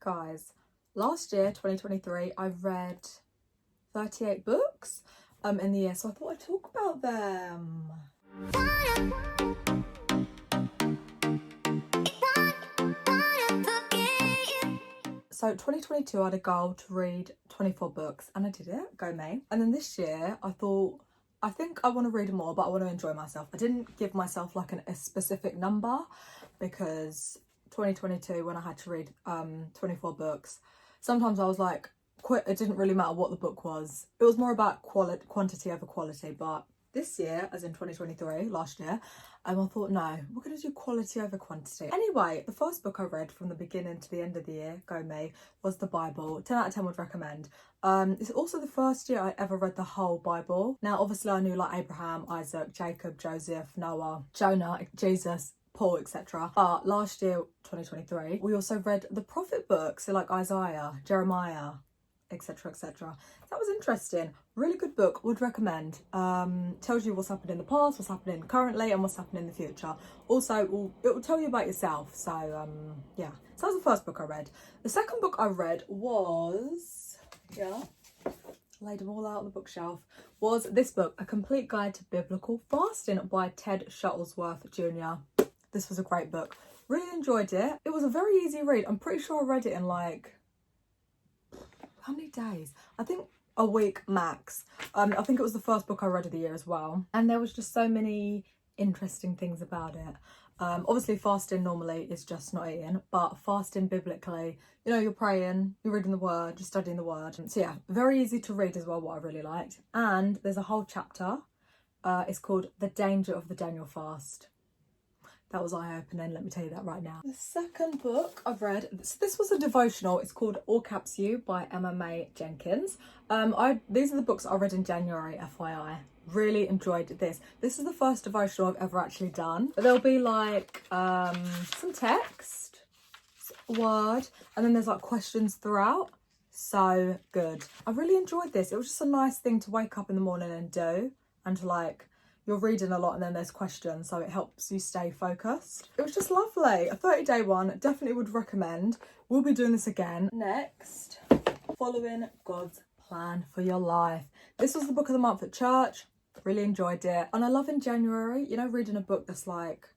Guys, last year, 2023, I read 38 books in the year, so I thought I'd talk about them. So 2022, I had a goal to read 24 books and I did it, go me. And then this year, I think I want to read more, but I want to enjoy myself. I didn't give myself like a specific number because 2022, when I had to read 24 books, sometimes I was like, it didn't really matter what the book was. It was more about quantity over quality. But this year, as in 2023, last year, I thought, no, we're going to do quality over quantity. Anyway, the first book I read from the beginning to the end of the year, go me, was the Bible. 10 out of 10 would recommend. It's also the first year I ever read the whole Bible. Now, obviously, I knew like Abraham, Isaac, Jacob, Joseph, Noah, Jonah, Jesus, Paul, etc. But last year, 2023, we also read the prophet books, so like Isaiah, Jeremiah, etc, etc. That was interesting. Really good book, would recommend. Tells you what's happened in the past, what's happening currently, and what's happening in the future. Also, it will tell you about yourself. So yeah, so that was the first book I read. The second book I read was, laid them all out on the bookshelf, was this book, A Complete Guide to Biblical Fasting by Ted Shuttlesworth Jr. This was a great book. Really enjoyed it. It was a very easy read. I'm pretty sure I read it in like, how many days? I think a week max. I think it was the first book I read of the year as well. And there was just so many interesting things about it. Obviously fasting normally is just not eating, but fasting biblically, you know, you're praying, you're reading the word, you're studying the word. So yeah, very easy to read as well, what I really liked. And there's a whole chapter. It's called The Danger of the Daniel Fast. That was eye-opening, let me tell you that right now. The second book I've read, so this was a devotional. It's called All Caps You by Emma May Jenkins. These are the books I read in January, FYI. Really enjoyed this. This is the first devotional I've ever actually done. There'll be like some text, word, and then there's like questions throughout. So good. I really enjoyed this. It was just a nice thing to wake up in the morning and do, and to like, you're reading a lot and then there's questions, so it helps you stay focused. It was just lovely. A 30-day one, definitely would recommend. We'll be doing this again. Next, Following God's Plan for Your Life. This was the book of the month at church. Really enjoyed it. And I love in January, you know, reading a book that's like,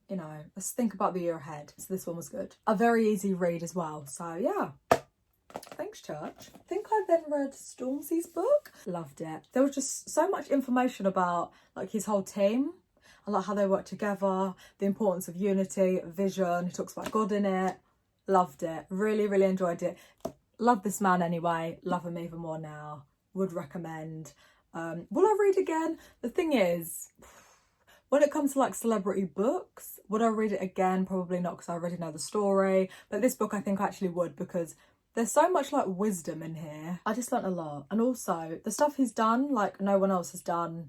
you know, let's think about the year ahead. So this one was good. A very easy read as well. So yeah. Thanks, church. I think I then read Stormzy's book. Loved it. There was just so much information about like his whole team and like how they work together, the importance of unity, vision. He talks about God in it. Loved it. Really, really enjoyed it. Love this man anyway. Love him even more now. Would recommend. Will I read again? The thing is, when it comes to like celebrity books, would I read it again? Probably not, because I already know the story. But this book I think I actually would, because there's so much like wisdom in here. I just learnt a lot. And also the stuff he's done, like no one else has done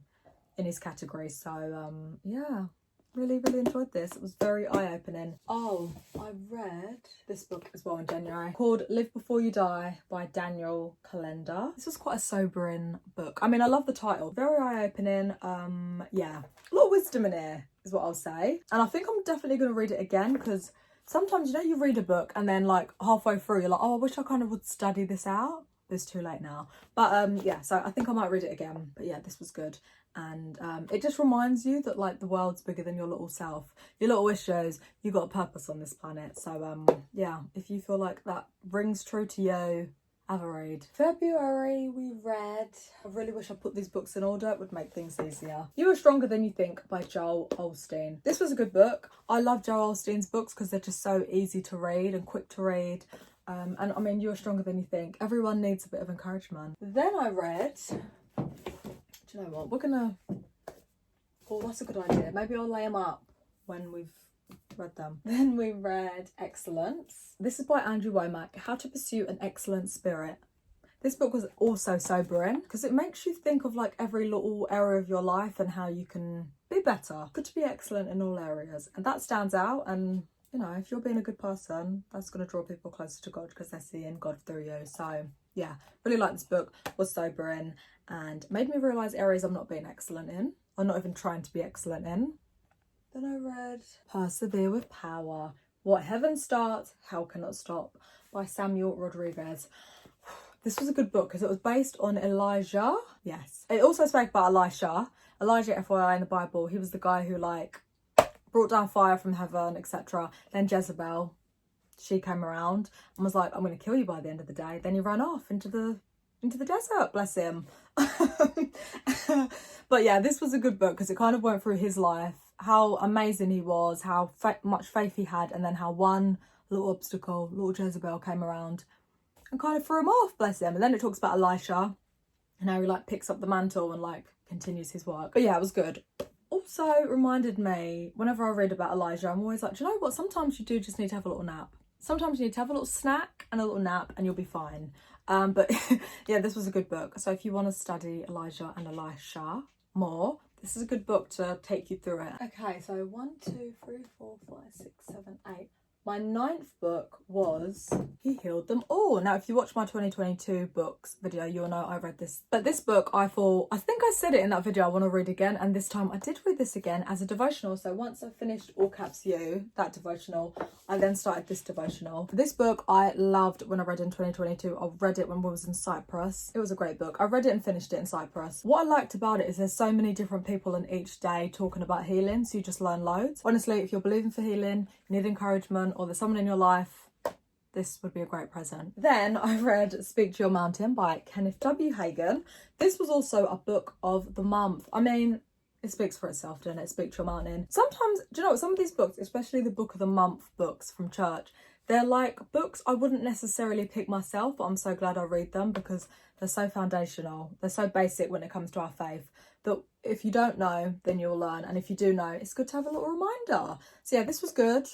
in his category. So yeah, really, really enjoyed this. It was very eye-opening. Oh, I read this book as well in January called Live Before You Die by Daniel Calendar. This was quite a sobering book. I mean, I love the title. Very eye-opening. Yeah, a lot of wisdom in here is what I'll say. And I think I'm definitely going to read it again, because sometimes, you know, you read a book and then like halfway through you're like, oh, I wish I kind of would study this out. It's too late now. But yeah, so I think I might read it again. But yeah, this was good. And it just reminds you that like the world's bigger than your little self. Your little issues, you got a purpose on this planet. So yeah, if you feel like that rings true to you, have a read. February we read, I really wish I put these books in order, it would make things easier. You Are Stronger Than You Think by Joel Osteen. This was a good book. I love Joel Osteen's books because they're just so easy to read and quick to read. And I mean, You Are Stronger Than You Think. Everyone needs a bit of encouragement. Then I read, do you know what, we're gonna, oh, that's a good idea. Maybe I'll lay them up when we've read them. Then we read Excellence. This is by Andrew Womack, How to Pursue an Excellent Spirit. This book was also sobering because it makes you think of like every little area of your life and how you can be better. Good to be excellent in all areas, and that stands out. And you know, if you're being a good person, that's going to draw people closer to God because they're seeing God through you. So yeah, really liked this book. Was sobering and made me realise areas I'm not being excellent in, or not even trying to be excellent in. Then I read Persevere with Power What Heaven Starts, Hell Cannot Stop by Samuel Rodriguez. This was a good book because it was based on Elijah. Yes. It also spoke about Elisha. Elijah, FYI, in the Bible, he was the guy who like brought down fire from heaven, etc. Then Jezebel, she came around and was like, I'm going to kill you by the end of the day. Then he ran off into the desert, bless him. But yeah, this was a good book because it kind of went through his life, how amazing he was, how much faith he had, and then how one little obstacle, little Jezebel, came around and kind of threw him off, bless him. And then it talks about Elisha and how he like picks up the mantle and like continues his work. But yeah, it was good. Also reminded me, whenever I read about Elijah, I'm always like, do you know what? Sometimes you do just need to have a little nap. Sometimes you need to have a little snack and a little nap and you'll be fine. But yeah, this was a good book. So if you want to study Elijah and Elisha more, this is a good book to take you through it. Okay, so 1, 2, 3, 4, 5, 6, 7, 8. My 9th book was He Healed Them All. Now, if you watch my 2022 books video, you'll know I read this. But this book, I think I said it in that video, I want to read again. And this time I did read this again as a devotional. So once I finished All Caps You, that devotional, I then started this devotional. This book I loved when I read in 2022. I read it when we was in Cyprus. It was a great book. I read it and finished it in Cyprus. What I liked about it is there's so many different people in each day talking about healing. So you just learn loads. Honestly, if you're believing for healing, you need encouragement, or there's someone in your life, this would be a great present. Then I read Speak to Your Mountain by Kenneth W. Hagan. This was also a book of the month. I mean, it speaks for itself, doesn't it? Speak to Your Mountain. Sometimes, do you know what? Some of these books, especially the book of the month books from church, they're like books I wouldn't necessarily pick myself, but I'm so glad I read them because they're so foundational. They're so basic when it comes to our faith that if you don't know, then you'll learn. And if you do know, it's good to have a little reminder. So yeah, this was good.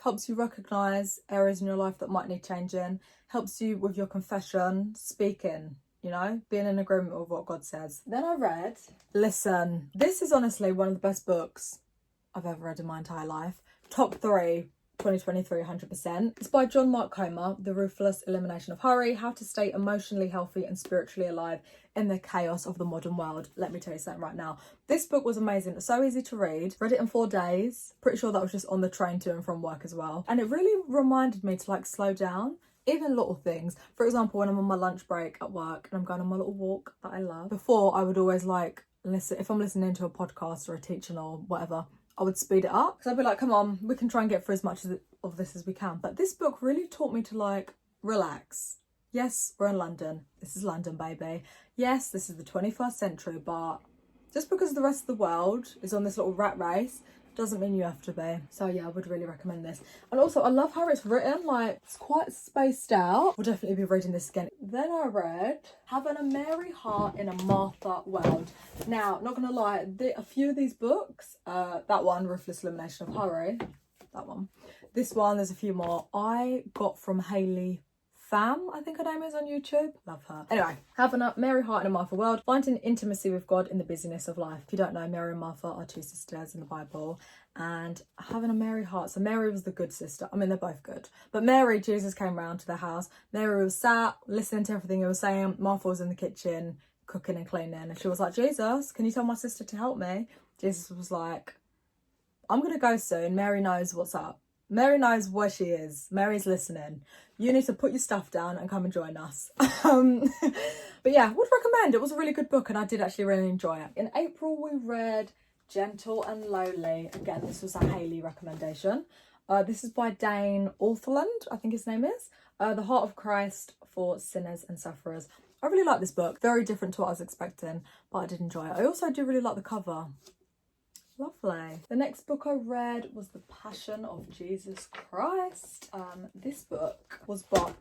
Helps you recognise areas in your life that might need changing. Helps you with your confession, speaking, you know, being in agreement with what God says. Then I read Listen. This is honestly one of the best books I've ever read in my entire life. Top 3, 2023, 100%. It's by John Mark Comer, The Ruthless Elimination of Hurry, How to Stay Emotionally Healthy and Spiritually Alive in the Chaos of the Modern World. Let me tell you something right now. This book was amazing. It's so easy to read. Read it in 4 days. Pretty sure that was just on the train to and from work as well. And it really reminded me to like slow down. Even little things. For example, when I'm on my lunch break at work and I'm going on my little walk that I love. Before, I would always like listen, if I'm listening to a podcast or a teaching or whatever, I would speed it up. So I'd be like, come on, we can try and get through as much of this as we can. But this book really taught me to like relax. Yes, we're in London. This is London, baby. Yes, this is the 21st century, but just because the rest of the world is on this little rat race doesn't mean you have to be. So yeah, I would really recommend this. And also, I love how it's written. Like, it's quite spaced out. We'll definitely be reading this again. Then I read Having a Mary Heart in a Martha World. Now, not gonna lie, a few of these books, that one, Ruthless Elimination of Hurry, that one. This one, there's a few more. I got from Hayley Fam, I think her name is on YouTube. Love her. Anyway, Having a Mary Heart in a Martha World. Finding intimacy with God in the busyness of life. If you don't know, Mary and Martha are 2 sisters in the Bible. And having a Mary heart. So Mary was the good sister. I mean, they're both good. But Mary, Jesus came round to their house. Mary was sat, listening to everything he was saying. Martha was in the kitchen, cooking and cleaning. And she was like, Jesus, can you tell my sister to help me? Jesus was like, I'm going to go soon. Mary knows what's up. Mary knows where she is. Mary's listening. You need to put your stuff down and come and join us. But yeah, would recommend. It was a really good book and I did actually really enjoy it. In April, we read Gentle and Lowly. Again, this was a Hayley recommendation. This is by Dane Orthland, I think his name is. The Heart of Christ for Sinners and Sufferers. I really like this book. Very different to what I was expecting, but I did enjoy it. I also do really like the cover. Lovely. The next book I read was The Passion of Jesus Christ. This book was by,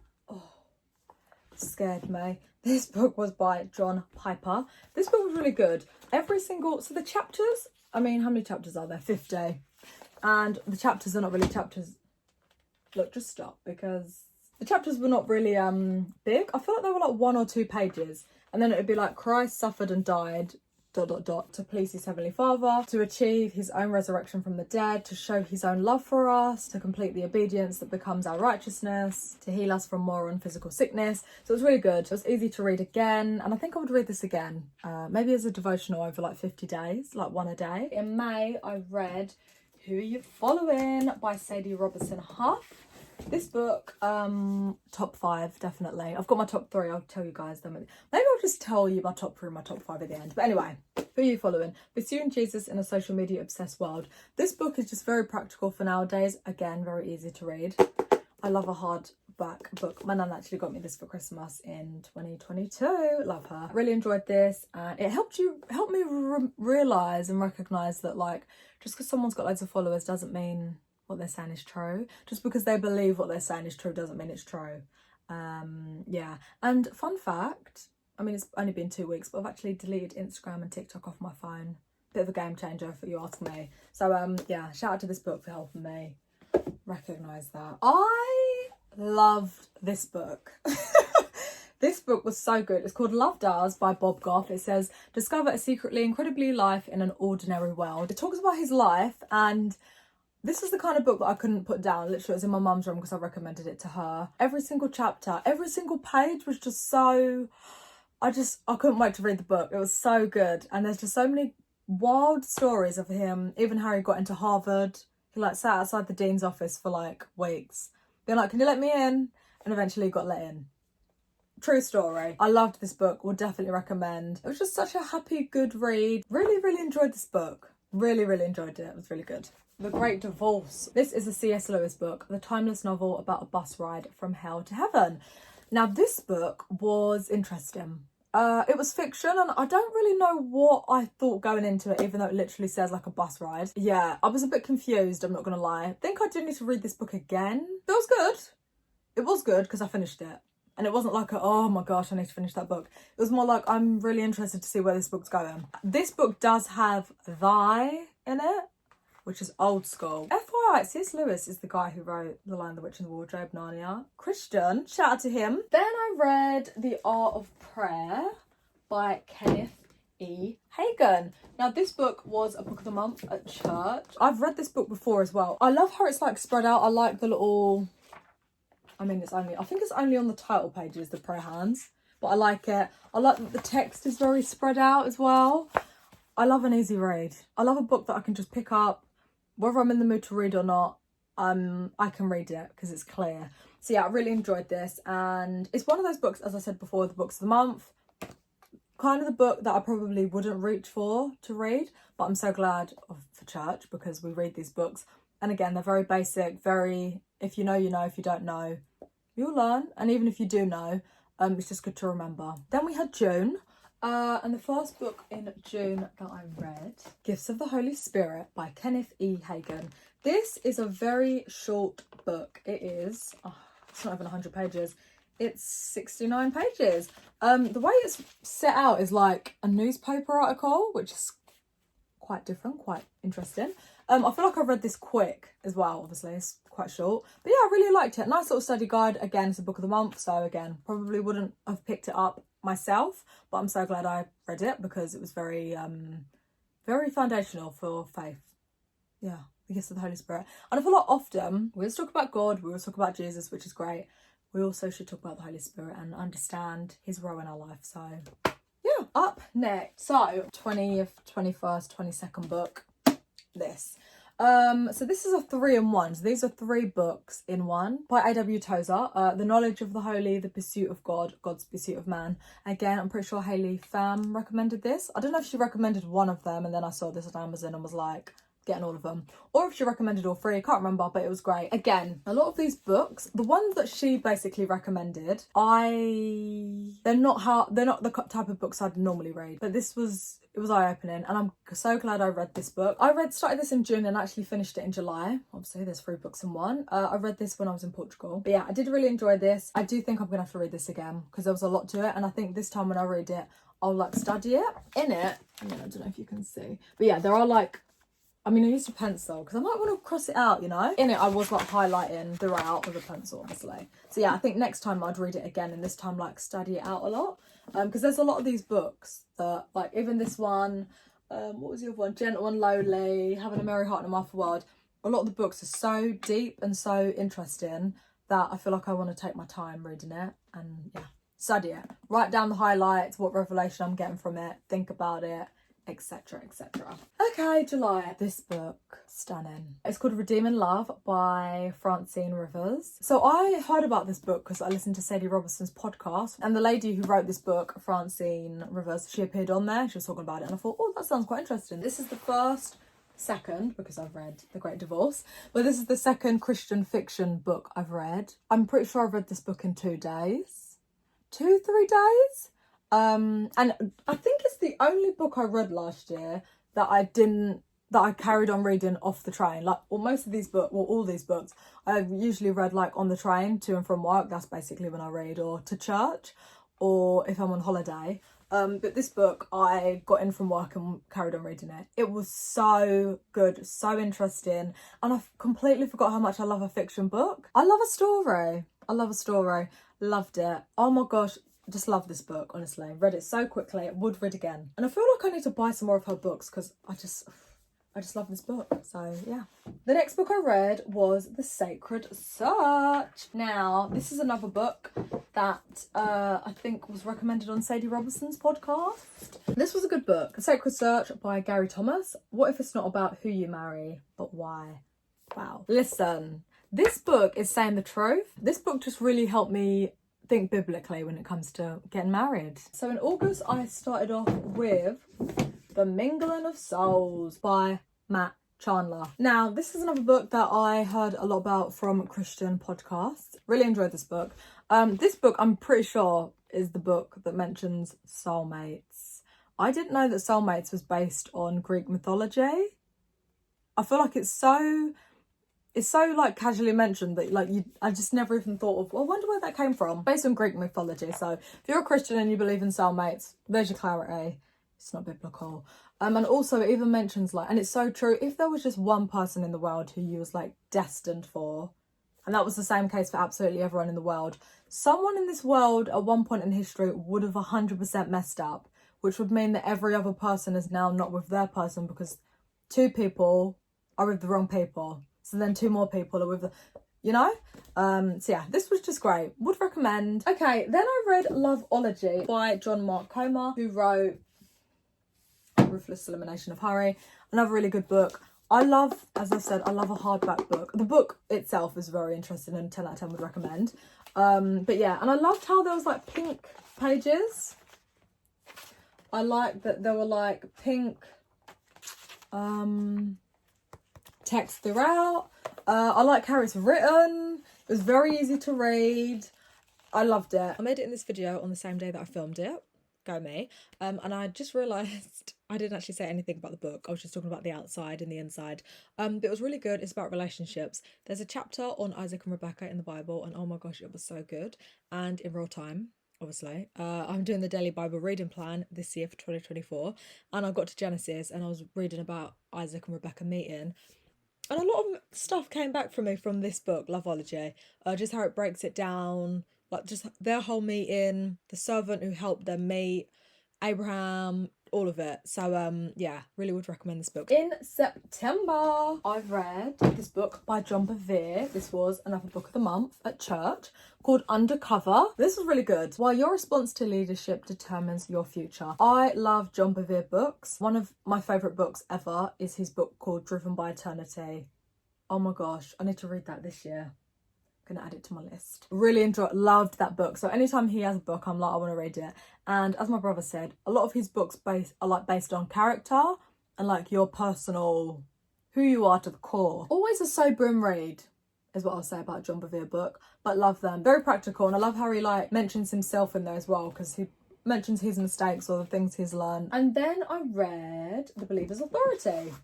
scared me. This book was by John Piper. This book was really good. So the chapters, I mean, how many chapters are there? 50. And the chapters are not really chapters. Look, just stop, because the chapters were not really big. I feel like they were like 1 or 2 pages. And then it would be like Christ suffered and died, ... to please his heavenly Father, to achieve his own resurrection from the dead, to show his own love for us, to complete the obedience that becomes our righteousness, to heal us from moral and physical sickness. So it was really good. It was easy to read again, and I think I would read this again, maybe as a devotional over like 50 days, like 1 a day. In May, I read Who Are You Following by Sadie Robertson Huff. This book, top 5, definitely. I've got my top 3, I'll tell you guys them. Maybe I'll just tell you my top 3 and my top 5 at the end. But anyway, Who Are You Following? Pursuing Jesus in a Social Media Obsessed World. This book is just very practical for nowadays. Again, very easy to read. I love a hardback book. My nan actually got me this for Christmas in 2022. Love her. Really enjoyed this, and it helped me realise and recognise that, like, just because someone's got loads of followers doesn't mean what they're saying is true. Just because they believe what they're saying is true doesn't mean it's true. Yeah. And fun fact, I mean, it's only been 2 weeks, but I've actually deleted Instagram and TikTok off my phone. Bit of a game changer, if you ask me. So yeah, shout out to this book for helping me recognise that. I loved this book. This book was so good. It's called Love Does by Bob Goff. It says, discover a secretly incredibly life in an ordinary world. It talks about his life, and this is the kind of book that I couldn't put down. Literally, it was in my mum's room because I recommended it to her. Every single chapter, every single page was just so... I couldn't wait to read the book. It was so good. And there's just so many wild stories of him. Even how he got into Harvard. He like sat outside the dean's office for like weeks. Being like, can you let me in? And eventually got let in. True story. I loved this book. Would definitely recommend. It was just such a happy, good read. Really, really enjoyed this book. Really, really enjoyed it. It was really good. The Great Divorce. This is a C.S. Lewis book, the timeless novel about a bus ride from hell to heaven. Now, this book was interesting. It was fiction, and I don't really know what I thought going into it, even though it literally says like a bus ride. Yeah, I was a bit confused, I'm not gonna lie. I think I do need to read this book again. It was good. It was good because I finished it. And it wasn't like, oh my gosh, I need to finish that book. It was more like, I'm really interested to see where this book's going. This book does have thy in it, which is old school. FYI, C.S. Lewis is the guy who wrote The Lion, the Witch and the Wardrobe, Narnia. Christian, shout out to him. Then I read The Art of Prayer by Kenneth E. Hagan. Now, this book was a book of the month at church. I've read this book before as well. I love how it's like spread out. I like the little... I think it's only on the title pages, the prayer hands, but I like it. I like that the text is very spread out as well. I love an easy read. I love a book that I can just pick up, whether I'm in the mood to read or not. I can read it because it's clear. So yeah, I really enjoyed this, and it's one of those books, as I said before, the books of the month. Kind of the book that I probably wouldn't reach for to read, but I'm so glad for church because we read these books. And again, they're very basic, very, if you know, you know, if you don't know, you'll learn. And even if you do know, it's just good to remember. Then we had June. And the first book in June that I read, Gifts of the Holy Spirit by Kenneth E. Hagan. This is a very short book. It is, it's not even 100 pages. It's 69 pages. The way it's set out is like a newspaper article, which is quite different, quite interesting. I feel like I read this quick as well, obviously, it's quite short. But yeah, I really liked it. Nice little study guide. Again, it's a book of the month, so again, probably wouldn't have picked it up myself, but I'm so glad I read it because it was very, very foundational for faith. Yeah, the gifts of the Holy Spirit. And I feel like often, we always talk about God, we always talk about Jesus, which is great. We also should talk about the Holy Spirit and understand his role in our life, so... yeah, up next. So 20th, 21st, 22nd book, this. So this is a 3-in-1. So these are 3 books in one by A.W. Tozer. The Knowledge of the Holy, The Pursuit of God, God's Pursuit of Man. Again, I'm pretty sure Hayley Pham recommended this. I don't know if she recommended one of them and then I saw this on Amazon and was like, getting all of them, or if she recommended all 3, I can't remember, but it was great. Again, a lot of these books, the ones that she basically recommended, they're not the type of books I'd normally read, but it was eye-opening, and I'm so glad I read this book. Started this in June and actually finished it in July. Obviously there's 3 books in one. I read this when I was in Portugal, but yeah, I did really enjoy this. I do think I'm gonna have to read this again because there was a lot to it, and I think this time when I read it, I'll like study it. In it, I mean, I don't know if you can see, but yeah, there are like, I mean, I used a pencil because I might want to cross it out, you know? In it, I was like highlighting throughout with a pencil, obviously. So yeah, I think next time I'd read it again and this time like study it out a lot. Because there's a lot of these books that, like even this one, what was the other one? Gentle and Lowly, Having a Merry Heart in a Martha World. A lot of the books are so deep and so interesting that I feel like I want to take my time reading it and yeah, study it. Write down the highlights, what revelation I'm getting from it, think about it. etc, etc. Okay, July. This book, stunning. It's called Redeeming Love by Francine Rivers. So I heard about this book because I listened to Sadie Robertson's podcast, and the lady who wrote this book, Francine Rivers, she appeared on there. She was talking about it, and I thought, oh, that sounds quite interesting. This is the second, because I've read The Great Divorce, but this is the second Christian fiction book I've read. I'm pretty sure I've read this book in 2 days. 2-3 days? And I think it's the only book I read last year that I carried on reading off the train. Like, well, most of these books, well, all these books, I've usually read like on the train to and from work. That's basically when I read, or to church, or if I'm on holiday. But this book, I got in from work and carried on reading it. It was so good, so interesting. And I completely forgot how much I love a fiction book. I love a story. Loved it. Oh my gosh. Just love this book, honestly. Read it so quickly. Would read again. And I feel like I need to buy some more of her books because I just love this book. So yeah. The next book I read was The Sacred Search. Now, this is another book that I think was recommended on Sadie Robertson's podcast. This was a good book. The Sacred Search by Gary Thomas. What if it's not about who you marry, but why? Wow. Listen, this book is saying the truth. This book just really helped me think biblically when it comes to getting married. So in August, I started off with The Mingling of Souls by Matt Chandler. Now, this is another book that I heard a lot about from Christian podcasts. Really enjoyed this book. This book, I'm pretty sure, is the book that mentions soulmates. I didn't know that soulmates was based on Greek mythology. I feel like it's so like casually mentioned that I just never even thought of, well, I wonder where that came from. Based on Greek mythology. So if you're a Christian and you believe in soulmates, there's your clarity. It's not biblical. And also it even mentions and it's so true, if there was just one person in the world who you was destined for, and that was the same case for absolutely everyone in the world, someone in this world at one point in history would have 100% messed up, which would mean that every other person is now not with their person because 2 people are with the wrong people. So then 2 more people are with the, So yeah, this was just great. Would recommend. Okay, then I read Loveology by John Mark Comer, who wrote Ruthless Elimination of Hurry. Another really good book. As I said, I love a hardback book. The book itself is very interesting and 10 out of 10 would recommend. But yeah, and I loved how there was pink pages. I liked that there were pink text throughout. I like how it's written. It was very easy to read. I loved it. I'm editing this video on the same day that I filmed it. Go me. And I just realised I didn't actually say anything about the book. I was just talking about the outside and the inside. But it was really good. It's about relationships. There's a chapter on Isaac and Rebecca in the Bible, and oh my gosh, it was so good. And in real time, obviously. I'm doing the daily Bible reading plan this year for 2024, and I got to Genesis and I was reading about Isaac and Rebecca meeting. And a lot of stuff came back from me from this book, Loveology. Just how it breaks it down, just their whole meeting, the servant who helped them meet, Abraham, all of it. So yeah, really would recommend this book. In September, I've read this book by John Bevere. This was another book of the month at church, called Undercover. This was really good. While your response to leadership determines your future. I love John Bevere books. One of my favourite books ever is his book called Driven by Eternity. Oh my gosh, I need to read that this year. Gonna add it to my list. Really loved that book. So anytime he has a book, I'm I want to read it. And as my brother said, a lot of his books are based on character and your personal, who you are to the core. Always a sobering read is what I'll say about John Bevere book, but love them. Very practical, and I love how he mentions himself in there as well, because he mentions his mistakes or the things he's learned. And then I read The Believer's Authority.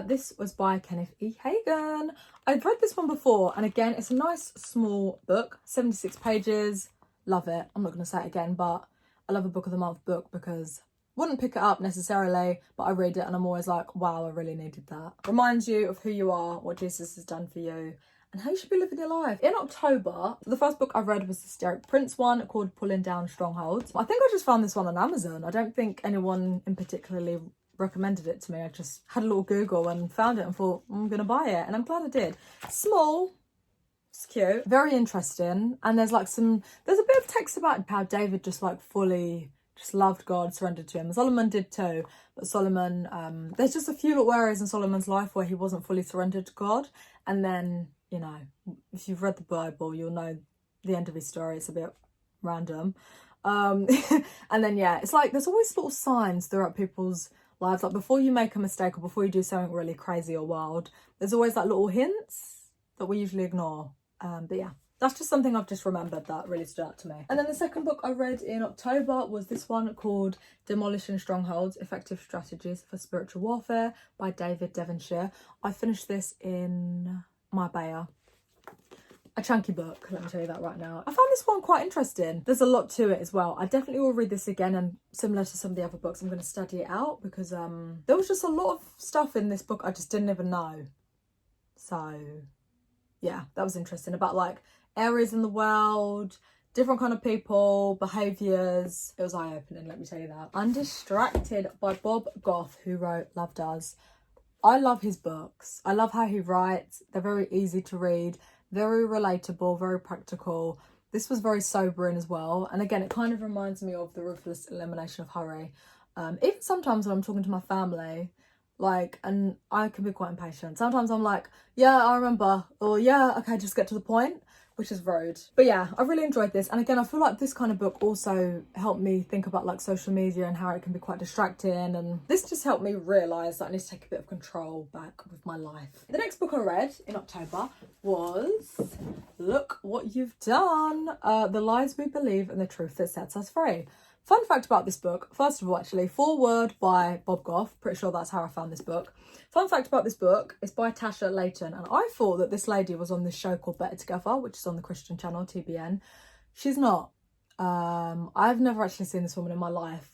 This was by Kenneth E. Hagan. I've read this one before, and again, it's a nice small book, 76 pages. Love it. I'm not going to say it again, but I love a book of the month book because wouldn't pick it up necessarily, but I read it and I'm always wow, I really needed that. Reminds you of who you are, what Jesus has done for you, and how you should be living your life. In October, the first book I read was the Derek Prince one called Pulling Down Strongholds. I think I just found this one on Amazon. I don't think anyone in particularly recommended it to me. I just had a little Google and found it and thought, I'm gonna buy it, and I'm glad I did. Small, it's cute, very interesting, and there's there's a bit of text about how David just fully just loved God, surrendered to him. Solomon did too, but Solomon, there's just a few little areas in Solomon's life where he wasn't fully surrendered to God. And then, you know, if you've read the Bible, you'll know the end of his story. It's a bit random. And then, yeah, it's like there's always little signs throughout people's lives. Like before you make a mistake or before you do something really crazy or wild, there's always like little hints that we usually ignore. But yeah. That's just something I've just remembered that really stood out to me. And then the second book I read in October was this one called Demolishing Strongholds, Effective Strategies for Spiritual Warfare by David Devonshire. I finished this in Marbella. A chunky book, let me tell you that right now. I found this one quite interesting. There's a lot to it as well. I definitely will read this again, and similar to some of the other books, I'm going to study it out because there was just a lot of stuff in this book I just didn't even know. So yeah, that was interesting about like areas in the world, different kind of people, behaviours. It was eye-opening, let me tell you that. Undistracted by Bob Goff, who wrote Love Does. I love his books. I love how he writes. They're very easy to read, very relatable, very practical. This was very sobering as well. And again, it kind of reminds me of The Ruthless Elimination of Hurry. Even sometimes when I'm talking to my family, like, and I can be quite impatient. Sometimes I'm like, yeah, I remember, or yeah, okay, just get to the point, which is rude. But yeah, I really enjoyed this. And again, I feel like this kind of book also helped me think about like social media and how it can be quite distracting. And this just helped me realise that I need to take a bit of control back with my life. The next book I read in October was Look What You've Done, The Lies We Believe and the Truth That Sets Us Free. Fun fact about this book, first of all, actually, foreword by Bob Goff. Pretty sure that's how I found this book. Fun fact about this book, it's by Tasha Layton. And I thought that this lady was on this show called Better Together, which is on the Christian channel, TBN. She's not. I've never actually seen this woman in my life,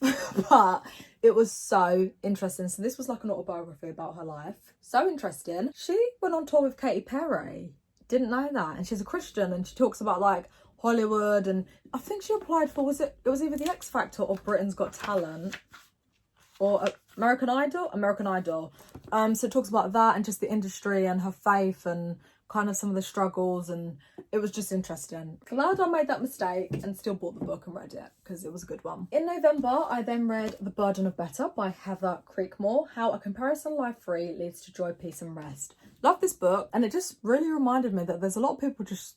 but it was so interesting. So this was like an autobiography about her life. So interesting. She went on tour with Katy Perry. Didn't know that. And she's a Christian, and she talks about like Hollywood, and I think she applied for, it was either the X Factor or Britain's Got Talent or American Idol. So it talks about that and just the industry and her faith and kind of some of the struggles, and it was just interesting. Glad I made that mistake and still bought the book and read it because it was a good one. In November, I then read The Burden of Better by Heather Creekmore, How a Comparison Life Free Leads to Joy, Peace and Rest. Love this book, and it just really reminded me that there's a lot of people just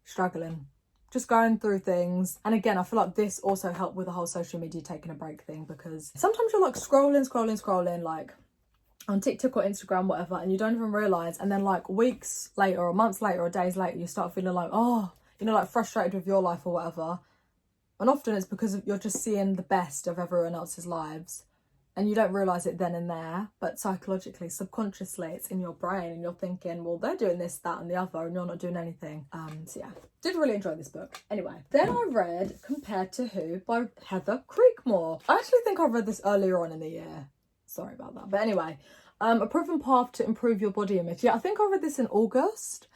struggling, just going through things. And again, I feel like this also helped with the whole social media taking a break thing, because sometimes you're like scrolling like on TikTok or Instagram, whatever, and you don't even realise, and then like weeks later or months later or days later you start feeling like, oh, you know, like frustrated with your life or whatever. And often it's because you're just seeing the best of everyone else's lives and you don't realise it then and there, but psychologically, subconsciously, it's in your brain and you're thinking, well, they're doing this, that and the other and you're not doing anything. So yeah, did really enjoy this book. Anyway, then I read Compared to Who by Heather Creekmore. I actually think I read this earlier on in the year. Sorry about that. But anyway, A Proven Path to Improve Your Body Image. Yeah, I think I read this in August.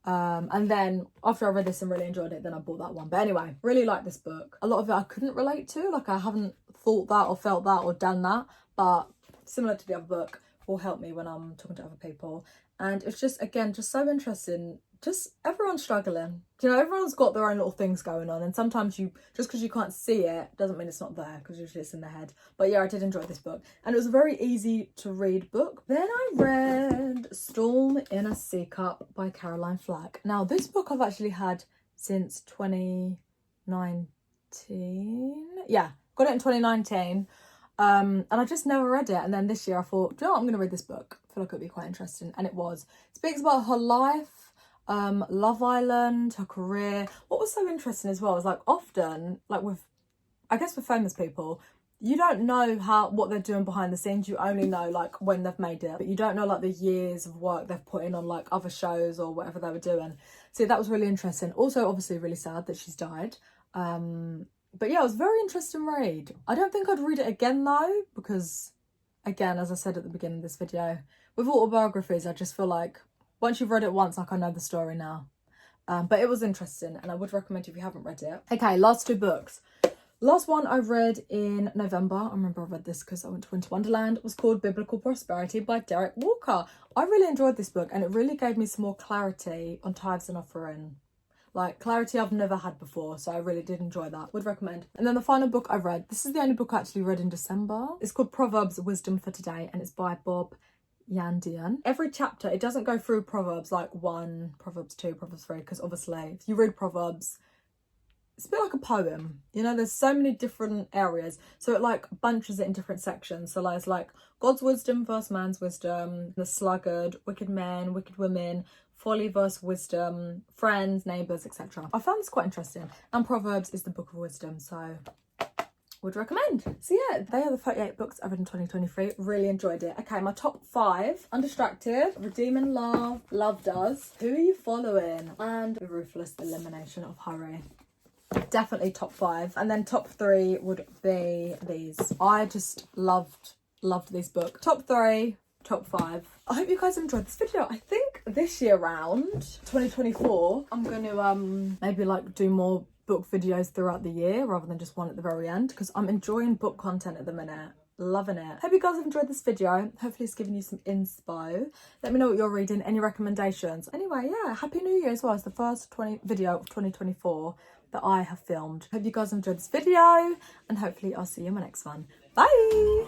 And then after I read this and really enjoyed it, then I bought that one. But anyway, really liked this book. A lot of it I couldn't relate to. Like I haven't thought that or felt that or done that. But similar to the other book, will help me when I'm talking to other people. And it's just, again, just so interesting. Just everyone's struggling. You know, everyone's got their own little things going on. And sometimes you, just because you can't see it, doesn't mean it's not there, because usually it's in their head. But yeah, I did enjoy this book. And it was a very easy to read book. Then I read Storm in a Sea Cup by Caroline Flack. Now, this book I've actually had since 2019. Yeah, got it in 2019. And I just never read it. And then this year I thought, do you know what? I'm going to read this book. I feel like it would be quite interesting. And it was. It speaks about her life, Love Island, her career. What was so interesting as well is like often, like with, I guess with famous people, you don't know what they're doing behind the scenes. You only know like when they've made it. But you don't know like the years of work they've put in on like other shows or whatever they were doing. So that was really interesting. Also, obviously really sad that she's died. But yeah, it was a very interesting read. I don't think I'd read it again though, because again, as I said at the beginning of this video, with autobiographies, I just feel like once you've read it once, like I know the story now. But it was interesting and I would recommend if you haven't read it. Okay, last two books. Last one I read in November, I remember I read this because I went to Winter Wonderland, was called Biblical Prosperity by Derek Walker. I really enjoyed this book and it really gave me some more clarity on tithes and offering. Like, clarity I've never had before, so I really did enjoy that. Would recommend. And then the final book I read, this is the only book I actually read in December. It's called Proverbs, Wisdom for Today, and it's by Bob Yandian. Every chapter, it doesn't go through Proverbs like 1, Proverbs 2, Proverbs 3, because obviously if you read Proverbs, it's a bit like a poem, you know, there's so many different areas, so it like bunches it in different sections. So there's like God's wisdom versus man's wisdom, the sluggard, wicked men, wicked women, folly versus wisdom, friends, neighbours, etc. I found this quite interesting, and Proverbs is the book of wisdom, so would recommend. So yeah, they are the 38 books I read in 2023. Really enjoyed it. Okay, my top 5: Undistracted, Redeeming Love, Love Does, Who Are You Following, and The Ruthless Elimination of Hurry. Definitely top 5. And then top 3 would be these. I just loved these books. Top 3, top 5. I hope you guys enjoyed this video. I think this year round, 2024, I'm going to maybe like do more book videos throughout the year rather than just one at the very end, because I'm enjoying book content at the minute. Loving it. Hope you guys have enjoyed this video. Hopefully it's given you some inspo. Let me know what you're reading, any recommendations. Anyway, yeah, Happy New Year as well. It's the first video of 2024 that I have filmed. Hope you guys enjoyed this video, and hopefully I'll see you in my next one. Bye!